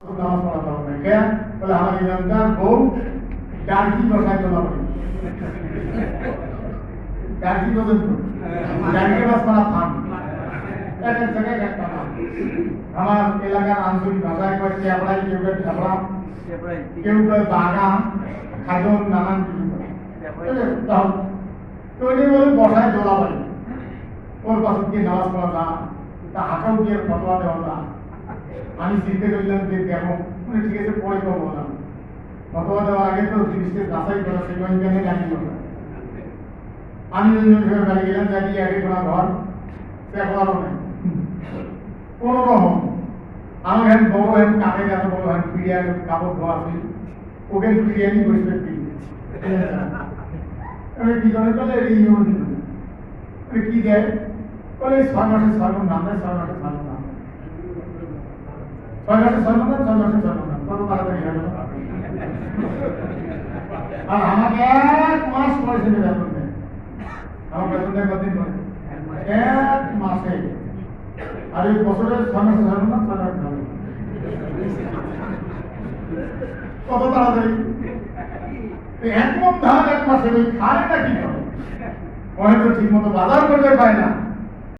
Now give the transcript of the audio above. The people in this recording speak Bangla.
নামাজ পড়াতে হবে কে বলে আমার ইমামদার বউ ডার্কি বসায় তোলা বলে ডার্কি বোঝেন তো ডার্কি বাস করা থাম এক এক জায়গায় একটা নাম আমার এলাকার আঞ্চলিক ভাষায় কয় চেপড়াই কেউ কেউ ঠেপড়া কেউ কেউ বাগা খাদন নানান কিছু তো উনি বলে বসায় তোলা বলে ওর পাশে গিয়ে নামাজ পড়া না তা হাঁটাও গিয়ে ফটোয়া দেওয়া না আমি চিন্তা করলাম যে কেমন ঠিক আছে পরে কম বললাম ফটোয়া দেওয়ার আগে তো জিনিসটা যাচাই করা সেই ওইখানে জানি না আমি বাড়ি গেলাম জানি আগে কোনো ঘর সে পড়ানো নেই কোনো রকম আমার হ্যান্ড বড় হ্যান্ড কাঠে এত বড় হ্যান্ড পিড়িয়া কাপড় ধোয়া আছে ওকে বিরিয়ানি বসে দিই আমি কি করে বলে এই কি দেয় বলে 6 মাসের সর্বন নাম দেয় 6 মাসের সর্বন নাম 6 মাসের সর্বন নাম 6 মাসের সর্বন নাম কত তাড়াতাড়ি হয়ে গেল আর আমাকে 1 মাস পয়সা দেবে বেতন দেয় আমার বেতন দেয় কতদিন পরে 1 মাসে আর এই বছরের 6 মাসের সর্বন নাম 6 মাসের সর্বন কত তাড়াতাড়ি একদম ধান 1 মাসে ওই খায় না কি করে হয়তো ঠিক মতো বাজার করতে পায় না